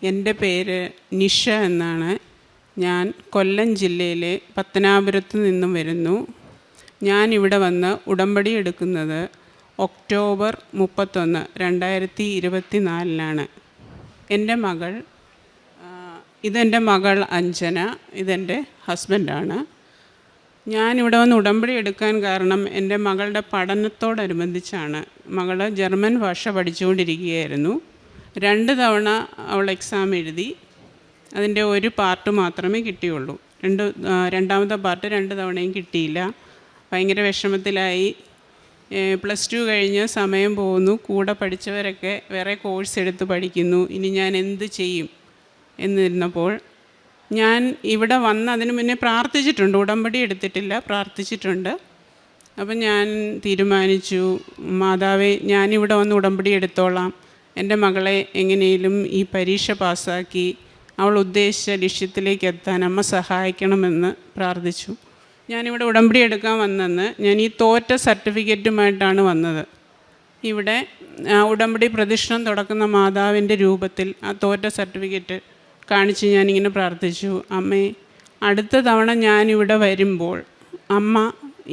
എൻ്റെ പേര് നിഷ എന്നാണ്. ഞാൻ കൊല്ലം ജില്ലയിലെ പത്തനാപുരത്ത് നിന്നും വരുന്നു. ഞാനിവിടെ വന്ന് ഉടമ്പടി എടുക്കുന്നത് ഒക്ടോബർ 31, 2024 എൻ്റെ മകൾ, ഇതെൻ്റെ മകൾ അഞ്ജന, ഇതെൻ്റെ ഹസ്ബൻഡാണ്. ഞാനിവിടെ വന്ന് ഉടമ്പടി എടുക്കാൻ കാരണം എൻ്റെ മകളുടെ പഠനത്തോടനുബന്ധിച്ചാണ്. മകൾ ജർമ്മൻ ഭാഷ പഠിച്ചുകൊണ്ടിരിക്കുകയായിരുന്നു. 2 തവണ അവൾ എക്സാം എഴുതി. അതിൻ്റെ ഒരു പാർട്ട് മാത്രമേ കിട്ടിയുള്ളൂ. രണ്ടാമത്തെ പാർട്ട് 2 തവണയും കിട്ടിയില്ല. ഭയങ്കര വിഷമത്തിലായി. +2 കഴിഞ്ഞ് സമയം പോകുന്നു. കൂടെ പഠിച്ചവരൊക്കെ വേറെ കോഴ്സ് എടുത്ത് പഠിക്കുന്നു. ഇനി ഞാൻ എന്ത് ചെയ്യും എന്നിരുന്നപ്പോൾ ഞാൻ ഇവിടെ വന്ന് അതിന് മുന്നേ പ്രാർത്ഥിച്ചിട്ടുണ്ട്. ഉടമ്പടി എടുത്തിട്ടില്ല, പ്രാർത്ഥിച്ചിട്ടുണ്ട്. അപ്പം ഞാൻ തീരുമാനിച്ചു, മാതാവേ, ഞാനിവിടെ വന്ന് ഉടമ്പടി എടുത്തോളാം. എൻ്റെ മകളെ എങ്ങനെയും ഈ പരീക്ഷ പാസ്സാക്കി അവൾ ഉദ്ദേശിച്ച ലക്ഷ്യത്തിലേക്ക് എത്താൻ അമ്മ സഹായിക്കണമെന്ന് പ്രാർത്ഥിച്ചു. ഞാനിവിടെ ഉടമ്പടി എടുക്കാൻ വന്നെന്ന് ഞാൻ ഈ തോറ്റ സർട്ടിഫിക്കറ്റുമായിട്ടാണ് വന്നത്. ഇവിടെ ഉടമ്പടി പ്രദക്ഷിണം തുടക്കുന്ന മാതാവിൻ്റെ രൂപത്തിൽ ആ തോറ്റ സർട്ടിഫിക്കറ്റ് കാണിച്ച് ഞാനിങ്ങനെ പ്രാർത്ഥിച്ചു, അമ്മേ, അടുത്ത തവണ ഞാനിവിടെ വരുമ്പോൾ അമ്മ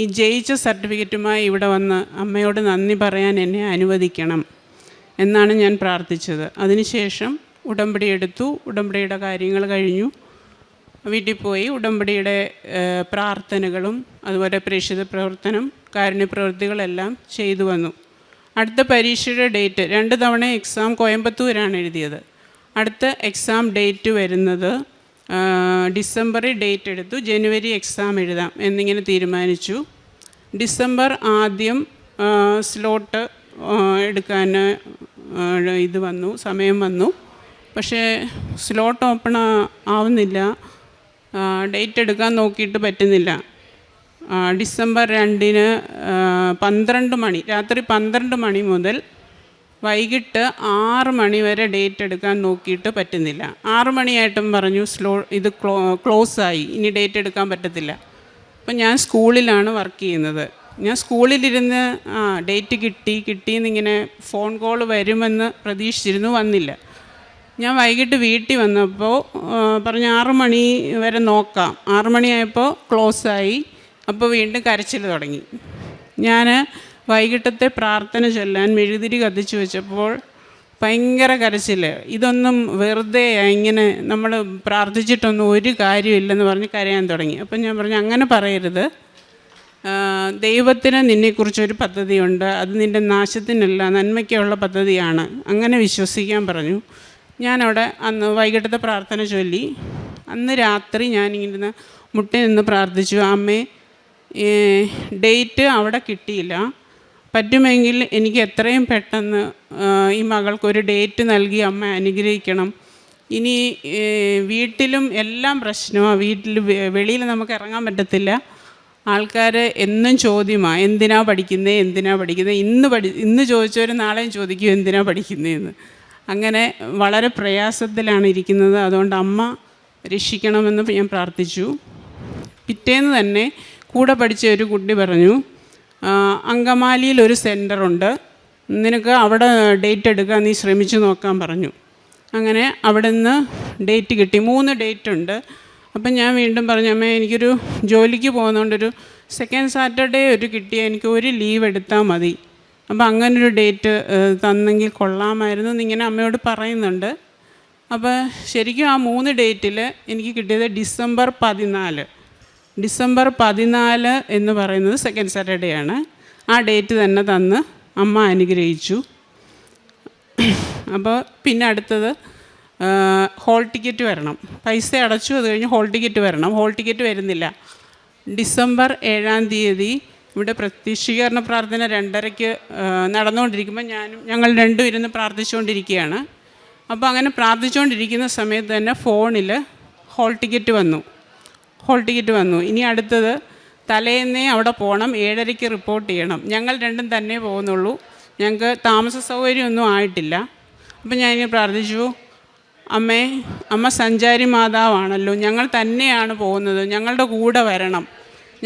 ഈ ജയിച്ച സർട്ടിഫിക്കറ്റുമായി ഇവിടെ വന്ന് അമ്മയോട് നന്ദി പറയാൻ എന്നെ അനുവദിക്കണം എന്നാണ് ഞാൻ പ്രാർത്ഥിച്ചത്. അതിനുശേഷം ഉടമ്പടി എടുത്തു. ഉടമ്പടിയുടെ കാര്യങ്ങൾ കഴിഞ്ഞു. വീട്ടിൽ പോയി ഉടമ്പടിയുടെ പ്രാർത്ഥനകളും അതുപോലെ പ്രേക്ഷിത പ്രവർത്തനം, കാരുണ്യപ്രവൃത്തികളെല്ലാം ചെയ്തു വന്നു. അടുത്ത പരീക്ഷയുടെ ഡേറ്റ്, 2 തവണ എക്സാം കോയമ്പത്തൂരാണ് എഴുതിയത്. അടുത്ത എക്സാം ഡേറ്റ് വരുന്നത് ഡിസംബറിൽ ഡേറ്റ് എടുത്തു. ജനുവരി എക്സാം എഴുതാം എന്നിങ്ങനെ തീരുമാനിച്ചു. ഡിസംബർ ആദ്യം സ്ലോട്ട് എടുക്കാൻ സമയം വന്നു. പക്ഷേ സ്ലോട്ട് ഓപ്പൺ ആവുന്നില്ല. ഡേറ്റ് എടുക്കാൻ നോക്കിയിട്ട് പറ്റുന്നില്ല. ഡിസംബർ 2 12 മണി, രാത്രി 12 മണി മുതൽ വൈകിട്ട് 6 മണി വരെ ഡേറ്റ് എടുക്കാൻ നോക്കിയിട്ട് പറ്റുന്നില്ല. 6 മണിയായിട്ടും പറഞ്ഞു ഇത് ക്ലോസായി, ഇനി ഡേറ്റ് എടുക്കാൻ പറ്റത്തില്ല. അപ്പം ഞാൻ സ്കൂളിലാണ് വർക്ക് ചെയ്യുന്നത്. ഞാൻ സ്കൂളിലിരുന്ന് ഡേറ്റ് കിട്ടിയെന്നിങ്ങനെ ഫോൺ കോൾ വരുമെന്ന് പ്രതീക്ഷിച്ചിരുന്നു, വന്നില്ല. ഞാൻ വൈകിട്ട് വീട്ടിൽ വന്നപ്പോൾ പറഞ്ഞു 6 മണി വരെ നോക്കാം. 6 മണിയായപ്പോൾ ക്ലോസായി. അപ്പോൾ വീണ്ടും കരച്ചിൽ തുടങ്ങി. ഞാൻ വൈകിട്ടത്തെ പ്രാർത്ഥന ചൊല്ലാൻ മെഴുതിരി കത്തിച്ച് വെച്ചപ്പോൾ ഭയങ്കര കരച്ചിൽ. ഇതൊന്നും വെറുതെ ഇങ്ങനെ നമ്മൾ പ്രാർത്ഥിച്ചിട്ടൊന്നും ഒരു കാര്യമില്ലെന്ന് പറഞ്ഞ് കരയാൻ തുടങ്ങി. അപ്പം ഞാൻ പറഞ്ഞു, അങ്ങനെ പറയരുത്. ദൈവത്തിന് നിന്നെക്കുറിച്ചൊരു പദ്ധതിയുണ്ട്. അത് നിൻ്റെ നാശത്തിനല്ല, നന്മയ്ക്കുള്ള പദ്ധതിയാണ്. അങ്ങനെ വിശ്വസിക്കാൻ പറഞ്ഞു. ഞാനവിടെ അന്ന് വൈകിട്ടത്തെ പ്രാർത്ഥന ചൊല്ലി. അന്ന് രാത്രി ഞാനിങ്ങനെ മുട്ടി നിന്ന് പ്രാർത്ഥിച്ചു, അമ്മേ, ഡേറ്റ് അവിടെ കിട്ടിയില്ല. പറ്റുമെങ്കിൽ എനിക്ക് എത്രയും പെട്ടെന്ന് ഈ മകൾക്കൊരു ഡേറ്റ് നൽകി അമ്മ അനുഗ്രഹിക്കണം. ഇനി വീട്ടിലും എല്ലാം പ്രശ്നമാണ്. വെളിയിൽ നമുക്ക് ഇറങ്ങാൻ പറ്റത്തില്ല. ആൾക്കാർ എന്നും ചോദ്യമാണ്, എന്തിനാ പഠിക്കുന്നത്. ഇന്ന് ചോദിച്ചവർ നാളെയും ചോദിക്കും എന്തിനാ പഠിക്കുന്നതെന്ന്. അങ്ങനെ വളരെ പ്രയാസത്തിലാണ് ഇരിക്കുന്നത്. അതുകൊണ്ട് അമ്മ രക്ഷിക്കണമെന്ന് ഞാൻ പ്രാർത്ഥിച്ചു. പിറ്റേന്ന് തന്നെ കൂടെ പഠിച്ച ഒരു കുട്ടി പറഞ്ഞു, അങ്കമാലിയിൽ ഒരു സെൻറ്ററുണ്ട്, നിനക്ക് അവിടെ ഡേറ്റ് എടുക്കാൻ നീ ശ്രമിച്ചു നോക്കാൻ പറഞ്ഞു. അങ്ങനെ അവിടെ നിന്ന് ഡേറ്റ് കിട്ടി. 3 ഡേറ്റ് ഉണ്ട്. അപ്പം ഞാൻ വീണ്ടും പറഞ്ഞു, അമ്മേ, എനിക്കൊരു ജോലിക്ക് പോകുന്നതുകൊണ്ടൊരു സെക്കൻഡ് സാറ്റർഡേ കിട്ടിയാൽ എനിക്ക് ഒരു ലീവ് എടുത്താൽ മതി. അപ്പോൾ അങ്ങനൊരു ഡേറ്റ് തന്നെങ്കിൽ കൊള്ളാമായിരുന്നു എന്നിങ്ങനെ അമ്മയോട് പറയുന്നുണ്ട്. അപ്പോൾ ശരിക്കും ആ 3 ഡേറ്റിൽ എനിക്ക് കിട്ടിയത് ഡിസംബർ 14. ഡിസംബർ 14 എന്ന് പറയുന്നത് സെക്കൻഡ് സാറ്റർഡേ ആണ്. ആ ഡേറ്റ് തന്നെ തന്ന് അമ്മ അനുഗ്രഹിച്ചു. അപ്പോൾ പിന്നെ അടുത്തത് ഹോൾ ടിക്കറ്റ് വരണം. പൈസ അടച്ചു, അത് കഴിഞ്ഞ് ഹോൾ ടിക്കറ്റ് വരണം. ഹോൾ ടിക്കറ്റ് വരുന്നില്ല. ഡിസംബർ 7 ഇവിടെ പ്രത്യക്ഷീകരണ പ്രാർത്ഥന 2:30 നടന്നുകൊണ്ടിരിക്കുമ്പോൾ ഞങ്ങൾ രണ്ടും ഇരുന്ന് പ്രാർത്ഥിച്ചുകൊണ്ടിരിക്കുകയാണ്. അപ്പോൾ അങ്ങനെ പ്രാർത്ഥിച്ചുകൊണ്ടിരിക്കുന്ന സമയത്ത് തന്നെ ഫോണിൽ ഹോൾ ടിക്കറ്റ് വന്നു. ഇനി അടുത്തത് തലേന്നേ അവിടെ പോകണം, 7:30 റിപ്പോർട്ട് ചെയ്യണം. ഞങ്ങൾ രണ്ടും തന്നെ പോകുന്നുള്ളൂ. ഞങ്ങൾക്ക് താമസ സൗകര്യമൊന്നും ആയിട്ടില്ല. അപ്പം ഞാനിങ്ങനെ പ്രാർത്ഥിച്ചു, അമ്മ സഞ്ചാരി മാതാവാണല്ലോ, ഞങ്ങൾ തന്നെയാണ് പോകുന്നത്, ഞങ്ങളുടെ കൂടെ വരണം,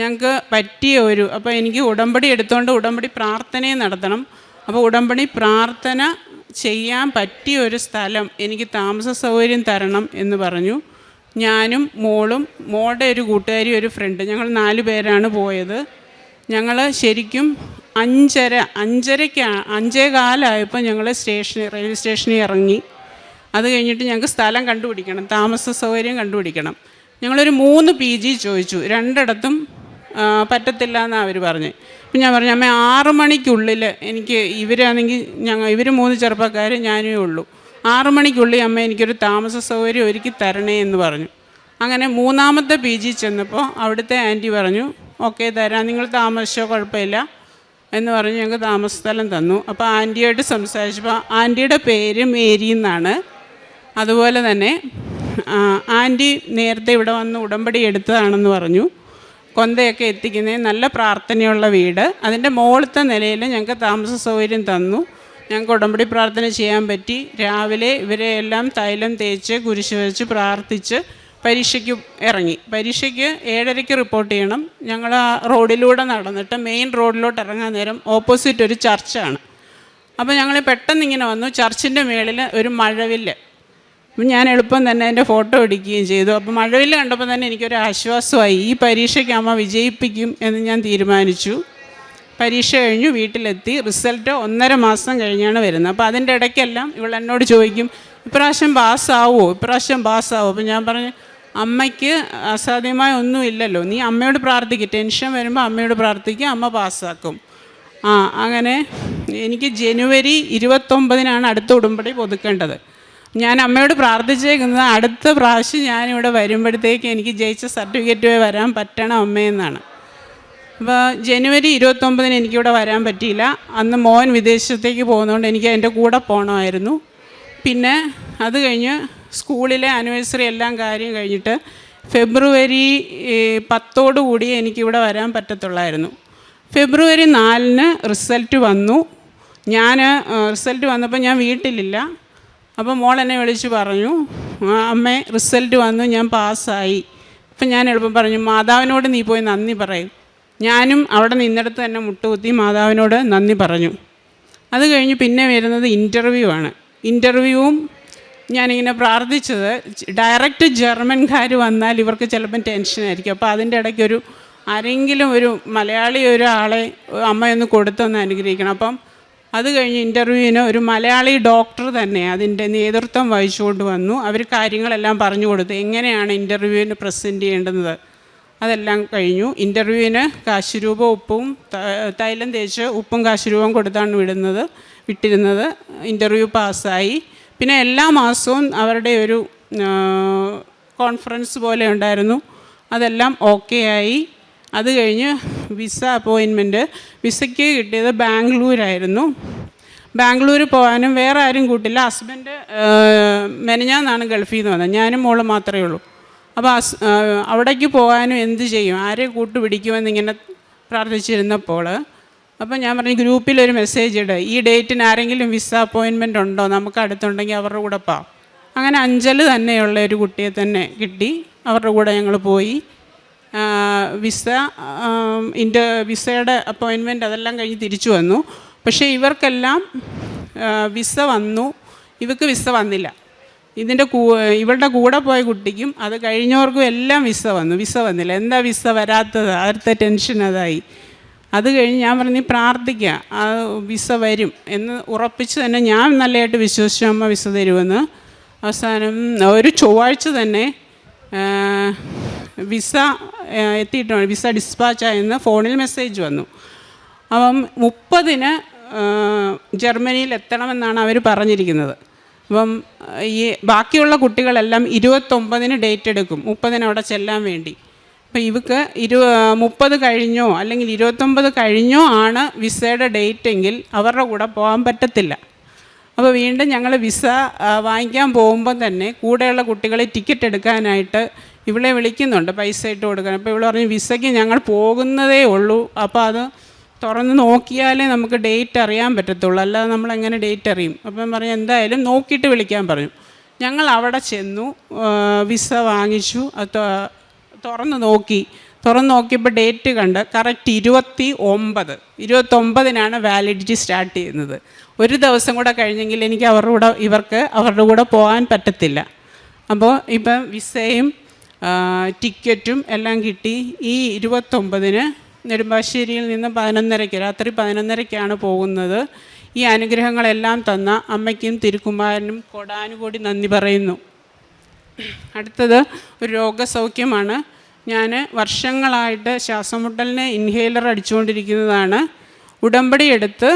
ഞങ്ങൾക്ക് പറ്റിയ അപ്പോൾ എനിക്ക് ഉടമ്പടി എടുത്തുകൊണ്ട് ഉടമ്പടി പ്രാർത്ഥനയും നടത്തണം. അപ്പോൾ ഉടമ്പടി പ്രാർത്ഥന ചെയ്യാൻ പറ്റിയ ഒരു സ്ഥലം എനിക്ക് താമസ സൗകര്യം തരണം എന്ന് പറഞ്ഞു. ഞാനും മോളും മോളുടെ ഒരു കൂട്ടുകാരി ഒരു ഫ്രണ്ട്, ഞങ്ങൾ 4 പേരാണ് പോയത്. ഞങ്ങൾ ശരിക്കും 5:15 ഞങ്ങൾ റെയിൽവേ സ്റ്റേഷനിൽ ഇറങ്ങി. അത് കഴിഞ്ഞിട്ട് ഞങ്ങൾക്ക് സ്ഥലം കണ്ടുപിടിക്കണം, താമസ സൗകര്യം കണ്ടുപിടിക്കണം. ഞങ്ങളൊരു 3 PG ചോദിച്ചു, 2 പറ്റത്തില്ല എന്നാണ് അവർ പറഞ്ഞത്. അപ്പം ഞാൻ പറഞ്ഞു, അമ്മ 6 മണിക്കുള്ളിൽ എനിക്ക് ഇവരാണെങ്കിൽ ഇവർ 3 ചെറുപ്പക്കാർ, ഞാനേ ഉള്ളൂ, 6 മണിക്കുള്ളിൽ അമ്മ എനിക്കൊരു താമസ സൗകര്യം ഒരുക്കി തരണേ എന്ന് പറഞ്ഞു. അങ്ങനെ 3ാമത്തെ PG ചെന്നപ്പോൾ അവിടുത്തെ ആൻറ്റി പറഞ്ഞു, ഓക്കെ തരാം, നിങ്ങൾ താമസിച്ചോ, കുഴപ്പമില്ല എന്ന് പറഞ്ഞ് ഞങ്ങൾക്ക് താമസ സ്ഥലം തന്നു. അപ്പോൾ ആൻറ്റിയായിട്ട് സംസാരിച്ചപ്പോൾ ആൻറ്റിയുടെ പേര് മേരി എന്നാണ്. അതുപോലെ തന്നെ ആൻറ്റി നേരത്തെ ഇവിടെ വന്ന് ഉടമ്പടി എടുത്തതാണെന്ന് പറഞ്ഞു. കൊന്തയൊക്കെ എത്തിക്കുന്നത്, നല്ല പ്രാർത്ഥനയുള്ള വീട്, അതിൻ്റെ മുകളിലത്തെ നിലയിൽ ഞങ്ങൾക്ക് താമസ സൗകര്യം തന്നു. ഞങ്ങൾക്ക് ഉടമ്പടി പ്രാർത്ഥന ചെയ്യാൻ പറ്റി. രാവിലെ ഇവരെ എല്ലാം തൈലം തേച്ച് കുരിശ് വെച്ച് പ്രാർത്ഥിച്ച് പരീക്ഷയ്ക്ക് ഇറങ്ങി. പരീക്ഷയ്ക്ക് 7:30 റിപ്പോർട്ട് ചെയ്യണം. ഞങ്ങൾ ആ റോഡിലൂടെ നടന്നിട്ട് മെയിൻ റോഡിലോട്ട് ഇറങ്ങാൻ നേരം ഓപ്പോസിറ്റ് ഒരു ചർച്ചാണ്. അപ്പോൾ ഞങ്ങൾ പെട്ടെന്ന് ഇങ്ങനെ വന്നു. ചർച്ചിൻ്റെ മേളിൽ ഒരു മഴവില്ല്. അപ്പം ഞാൻ എളുപ്പം തന്നെ അതിൻ്റെ ഫോട്ടോ എടുക്കുകയും ചെയ്തു. അപ്പോൾ മഴവില്ല് കണ്ടപ്പോൾ തന്നെ എനിക്കൊരു ആശ്വാസമായി. ഈ പരീക്ഷയ്ക്ക് അമ്മ വിജയിപ്പിക്കും എന്ന് ഞാൻ തീരുമാനിച്ചു. പരീക്ഷ കഴിഞ്ഞു, വീട്ടിലെത്തി. റിസൾട്ട് 1.5 മാസം കഴിഞ്ഞാണ് വരുന്നത്. അപ്പോൾ അതിൻ്റെ ഇടയ്ക്കെല്ലാം ഇവളെന്നോട് ചോദിക്കും, ഇപ്രാവശ്യം പാസ്സാവുമോ, ഇപ്രാവശ്യം പാസ്സാവുമോ. അപ്പോൾ ഞാൻ പറഞ്ഞു, അമ്മയ്ക്ക് അസാധ്യമായ ഒന്നുമില്ലല്ലോ, നീ അമ്മയോട് പ്രാർത്ഥിക്കുക, ടെൻഷൻ വരുമ്പോൾ അമ്മയോട് പ്രാർത്ഥിക്കുക, അമ്മ പാസ്സാക്കും. അങ്ങനെ എനിക്ക് ജനുവരി 29 അടുത്ത ഉടമ്പടി പുതുക്കേണ്ടത്. ഞാൻ അമ്മയോട് പ്രാർത്ഥിച്ചേക്കുന്നത് അടുത്ത പ്രാവശ്യം ഞാനിവിടെ വരുമ്പോഴത്തേക്ക് എനിക്ക് ജയിച്ച സർട്ടിഫിക്കറ്റ് വരാൻ പറ്റണം അമ്മയെന്നാണ്. അപ്പോൾ ജനുവരി 29 എനിക്കിവിടെ വരാൻ പറ്റിയില്ല. അന്ന് മോൻ വിദേശത്തേക്ക് പോകുന്നതുകൊണ്ട് എനിക്ക് അതിൻ്റെ കൂടെ പോകണമായിരുന്നു. പിന്നെ അത് കഴിഞ്ഞ് സ്കൂളിലെ ആനിവേഴ്സറി എല്ലാം കാര്യം കഴിഞ്ഞിട്ട് ഫെബ്രുവരി 10 എനിക്കിവിടെ വരാൻ പറ്റത്തുള്ളായിരുന്നു. ഫെബ്രുവരി 4 റിസൾട്ട് വന്നു. റിസൾട്ട് വന്നപ്പോൾ ഞാൻ വീട്ടിലില്ല. അപ്പോൾ മോൾ എന്നെ വിളിച്ച് പറഞ്ഞു, അമ്മേ റിസൾട്ട് വന്നു, ഞാൻ പാസ്സായി. അപ്പം ഞാൻ എളുപ്പം പറഞ്ഞു, മാതാവിനോട് നീ പോയി നന്ദി പറയും. ഞാനും അവിടെ നിന്നിടത്ത് തന്നെ മുട്ടുകുത്തി മാതാവിനോട് നന്ദി പറഞ്ഞു. അത് കഴിഞ്ഞ് പിന്നെ വരുന്നത് ഇൻ്റർവ്യൂ ആണ്. ഇൻ്റർവ്യൂവും ഞാനിങ്ങനെ പ്രാർത്ഥിച്ചത്, ഡയറക്റ്റ് ജർമ്മൻകാർ വന്നാൽ ഇവർക്ക് ചിലപ്പം ടെൻഷനായിരിക്കും. അപ്പോൾ അതിൻ്റെ ഇടയ്ക്കൊരു ആരെങ്കിലും ഒരു മലയാളി ഒരാളെ അമ്മയൊന്ന് കൊടുത്തൊന്ന് അനുഗ്രഹിക്കണം. അപ്പം അത് കഴിഞ്ഞ് ഇൻ്റർവ്യൂവിന് ഒരു മലയാളി ഡോക്ടർ തന്നെ അതിൻ്റെ നേതൃത്വം വഹിച്ചുകൊണ്ട് വന്നു. അവർ കാര്യങ്ങളെല്ലാം പറഞ്ഞു കൊടുത്തു, എങ്ങനെയാണ് ഇൻ്റർവ്യൂവിന് പ്രസൻറ്റ് ചെയ്യേണ്ടുന്നത്. അതെല്ലാം കഴിഞ്ഞു. ഇൻ്റർവ്യൂവിന് കാശുരൂപ ഉപ്പും തൈലം തേച്ച് ഉപ്പും കാശുരൂപം കൊടുത്താണ് വിട്ടിരുന്നത്. ഇൻ്റർവ്യൂ പാസ്സായി. പിന്നെ എല്ലാ മാസവും അവരുടെ ഒരു കോൺഫറൻസ് പോലെ ഉണ്ടായിരുന്നു. അതെല്ലാം ഓക്കെ ആയി. അത് കഴിഞ്ഞ് വിസ അപ്പോയിൻമെൻറ്റ്, വിസയ്ക്ക് കിട്ടിയത് ബാംഗ്ലൂരായിരുന്നു. ബാംഗ്ലൂർ പോകാനും വേറെ ആരും കൂട്ടില്ല. ഹസ്ബൻഡ് മെനഞ്ഞാന്നാണ് ഗൾഫിൽ നിന്ന് വന്നത്, ഞാനും മോളും മാത്രമേ ഉള്ളൂ. അപ്പോൾ അവിടേക്ക് പോകാനും എന്ത് ചെയ്യും, ആരെ കൂട്ടുപിടിക്കുമെന്നിങ്ങനെ പ്രാർത്ഥിച്ചിരുന്നപ്പോൾ അപ്പോൾ ഞാൻ പറഞ്ഞു, ഗ്രൂപ്പിലൊരു മെസ്സേജ് ഇട്, ഈ ഡേറ്റിന് ആരെങ്കിലും വിസ അപ്പോയിൻമെൻ്റ് ഉണ്ടോ, നമുക്ക് അടുത്തുണ്ടെങ്കിൽ അവരുടെ കൂടെ പോകാം. അങ്ങനെ അഞ്ചൽ തന്നെയുള്ള ഒരു കുട്ടിയെ തന്നെ കിട്ടി. അവരുടെ കൂടെ ഞങ്ങൾ പോയി. വിസയുടെ അപ്പോയിൻമെൻറ്റ് അതെല്ലാം കഴിഞ്ഞ് തിരിച്ചു വന്നു. പക്ഷേ ഇവർക്കെല്ലാം വിസ വന്നു, ഇവർക്ക് വിസ വന്നില്ല. ഇവളുടെ കൂടെ പോയ കുട്ടിക്കും അത് കഴിഞ്ഞവർക്കും എല്ലാം വിസ വന്നില്ല. എന്താ വിസ വരാത്തത്, അടുത്ത ടെൻഷൻ അതായി. അത് കഴിഞ്ഞ് ഞാൻ പറഞ്ഞു, പ്രാർത്ഥിക്കുക, ആ വിസ വരും എന്ന് ഉറപ്പിച്ച് തന്നെ ഞാൻ നല്ലതായിട്ട് വിശ്വസിച്ചു അമ്മ വിസ തരുമെന്ന്. അവസാനം ഒരു ചൊവ്വാഴ്ച തന്നെ വിസ എത്തിയിട്ടുണ്ട്, വിസ ഡിസ്പാച്ചായെന്ന് ഫോണിൽ മെസ്സേജ് വന്നു. അപ്പം 30 ജർമ്മനിയിൽ എത്തണമെന്നാണ് അവർ പറഞ്ഞിരിക്കുന്നത്. അപ്പം ഈ ബാക്കിയുള്ള കുട്ടികളെല്ലാം 29 ഡേറ്റ് എടുക്കും, 30 അവിടെ ചെല്ലാൻ വേണ്ടി. അപ്പോൾ ഇവർക്ക് 30 കഴിഞ്ഞോ അല്ലെങ്കിൽ 29 കഴിഞ്ഞോ ആണ് വിസയുടെ ഡേറ്റെങ്കിൽ അവരുടെ കൂടെ പോകാൻ പറ്റത്തില്ല. അപ്പോൾ വീണ്ടും ഞങ്ങൾ വിസ വാങ്ങിക്കാൻ പോകുമ്പം തന്നെ കൂടെയുള്ള കുട്ടികളെ ടിക്കറ്റ് എടുക്കാനായിട്ട് ഇവളെ വിളിക്കുന്നുണ്ട്, പൈസ ഇട്ട് കൊടുക്കാൻ. അപ്പോൾ ഇവൾ പറഞ്ഞു, വിസയ്ക്ക് ഞങ്ങൾ പോകുന്നതേ ഉള്ളൂ, അപ്പോൾ അത് തുറന്ന് നോക്കിയാലേ നമുക്ക് ഡേറ്റ് അറിയാൻ പറ്റത്തുള്ളൂ, അല്ലാതെ നമ്മളെങ്ങനെ ഡേറ്റ് അറിയും. അപ്പം പറഞ്ഞു, എന്തായാലും നോക്കിയിട്ട് വിളിക്കാൻ പറഞ്ഞു. ഞങ്ങൾ അവിടെ ചെന്നു, വിസ വാങ്ങിച്ചു, തുറന്ന് നോക്കി. തുറന്ന് നോക്കിയപ്പോൾ ഡേറ്റ് കണ്ട് കറക്റ്റ് 29 വാലിഡിറ്റി സ്റ്റാർട്ട് ചെയ്യുന്നത്. ഒരു ദിവസം കൂടെ കഴിഞ്ഞെങ്കിൽ എനിക്ക് അവരുടെ കൂടെ പോകാൻ പറ്റത്തില്ല. അപ്പോൾ ഇപ്പം വിസയും ടിക്കറ്റും എല്ലാം കിട്ടി. ഈ 29 നെടുമ്പാശ്ശേരിയിൽ നിന്ന് രാത്രി 11:30 പോകുന്നത്. ഈ അനുഗ്രഹങ്ങളെല്ലാം തന്ന അമ്മയ്ക്കും തിരുക്കുമാരനും കോടാനുകോടി നന്ദി പറയുന്നു. അടുത്തത് ഒരു രോഗസൗഖ്യമാണ്. ഞാൻ വർഷങ്ങളായിട്ട് ശ്വാസമുട്ടലിന് ഇൻഹേലർ അടിച്ചുകൊണ്ടിരിക്കുന്നതാണ്. ഉടമ്പടി എടുത്ത്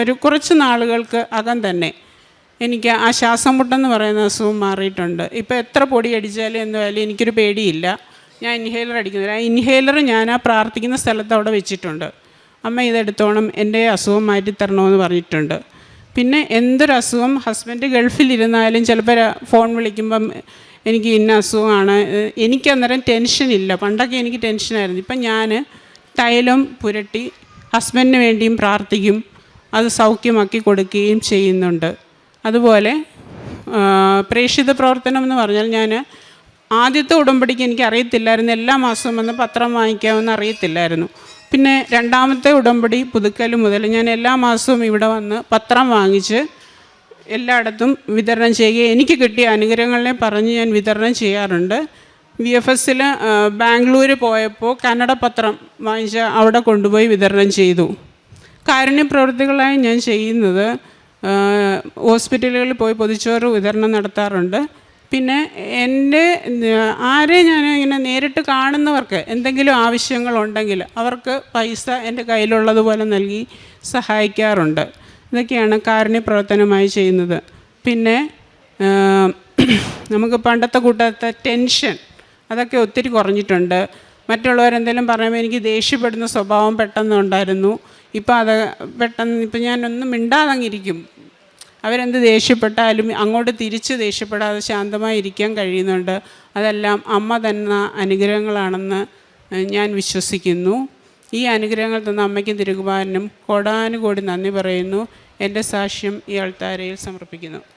ഒരു കുറച്ച് നാളുകൾക്ക് അകം തന്നെ എനിക്ക് ആ ശ്വാസം മുട്ടെന്ന് പറയുന്ന അസുഖം മാറിയിട്ടുണ്ട്. ഇപ്പോൾ എത്ര പൊടി അടിച്ചാലും എന്തായാലും എനിക്കൊരു പേടിയില്ല. ഞാൻ ഇൻഹേലർ അടിക്കുന്നില്ല. ആ ഇൻഹേലർ ഞാൻ ആ പ്രാർത്ഥിക്കുന്ന സ്ഥലത്ത് അവിടെ വെച്ചിട്ടുണ്ട്. അമ്മ ഇതെടുത്തോണം, എൻ്റെ അസുഖം മാറ്റിത്തരണമെന്ന് പറഞ്ഞിട്ടുണ്ട്. പിന്നെ എന്തൊരസുഖം ഹസ്ബൻഡ് ഗൾഫിലിരുന്നാലും ചിലപ്പോൾ ഫോൺ വിളിക്കുമ്പം എനിക്ക് ഇന്ന അസുഖമാണ്, എനിക്കന്നേരം ടെൻഷനില്ല. പണ്ടൊക്കെ എനിക്ക് ടെൻഷനായിരുന്നു. ഇപ്പം ഞാൻ തൈലം പുരട്ടി ഹസ്ബൻഡിന് വേണ്ടിയും പ്രാർത്ഥിക്കും, അത് സൗഖ്യമാക്കി കൊടുക്കുകയും ചെയ്യുന്നുണ്ട്. അതുപോലെ പ്രേക്ഷിത പ്രവർത്തനം എന്ന് പറഞ്ഞാൽ ഞാൻ ആദ്യത്തെ ഉടമ്പടിക്ക് എനിക്ക് അറിയത്തില്ലായിരുന്നു, എല്ലാ മാസവും വന്ന് പത്രം വാങ്ങിക്കാമെന്ന് അറിയത്തില്ലായിരുന്നു. പിന്നെ രണ്ടാമത്തെ ഉടമ്പടി പുതുക്കൽ മുതൽ ഞാൻ എല്ലാ മാസവും ഇവിടെ വന്ന് പത്രം വാങ്ങിച്ച് എല്ലായിടത്തും വിതരണം ചെയ്യുക, എനിക്ക് കിട്ടിയ അനുഗ്രഹങ്ങളെ പറഞ്ഞ് ഞാൻ വിതരണം ചെയ്യാറുണ്ട്. VFSൽ ബാംഗ്ലൂർ പോയപ്പോൾ കന്നഡ പത്രം വാങ്ങിച്ച് അവിടെ കൊണ്ടുപോയി വിതരണം ചെയ്തു. കാരുണ്യ പ്രവൃത്തികളായി ഞാൻ ചെയ്യുന്നത് ഹോസ്പിറ്റലുകളിൽ പോയി പൊതിച്ചോറ് വിതരണം നടത്താറുണ്ട്. പിന്നെ ആരെ ഞാൻ ഇങ്ങനെ നേരിട്ട് കാണുന്നവർക്ക് എന്തെങ്കിലും ആവശ്യങ്ങളുണ്ടെങ്കിൽ അവർക്ക് പൈസ എൻ്റെ കയ്യിലുള്ളതുപോലെ നൽകി സഹായിക്കാറുണ്ട്. ഇതൊക്കെയാണ് കാരുണ്യ പ്രവർത്തനമായി ചെയ്യുന്നത്. പിന്നെ നമുക്ക് പണ്ടത്തെ കൂട്ടത്തെ ടെൻഷൻ അതൊക്കെ ഒത്തിരി കുറഞ്ഞിട്ടുണ്ട്. മറ്റുള്ളവരെന്തെങ്കിലും പറയുമ്പോൾ എനിക്ക് ദേഷ്യപ്പെടുന്ന സ്വഭാവം പെട്ടെന്നുണ്ടായിരുന്നു. ഇപ്പം ഇപ്പം ഞാനൊന്നും മിണ്ടാതങ്ങിരിക്കും. അവരെന്ത് ദേഷ്യപ്പെട്ടാലും അങ്ങോട്ട് തിരിച്ച് ദേഷ്യപ്പെടാതെ ശാന്തമായി ഇരിക്കാൻ കഴിയുന്നുണ്ട്. അതെല്ലാം അമ്മ തന്ന അനുഗ്രഹങ്ങളാണെന്ന് ഞാൻ വിശ്വസിക്കുന്നു. ഈ അനുഗ്രഹങ്ങൾ തന്ന അമ്മയ്ക്കും തിരുകുമാരനും കോടാനുകോടി നന്ദി പറയുന്നു. എൻ്റെ സാക്ഷ്യം ഈ അൾത്താരയിൽ സമർപ്പിക്കുന്നു.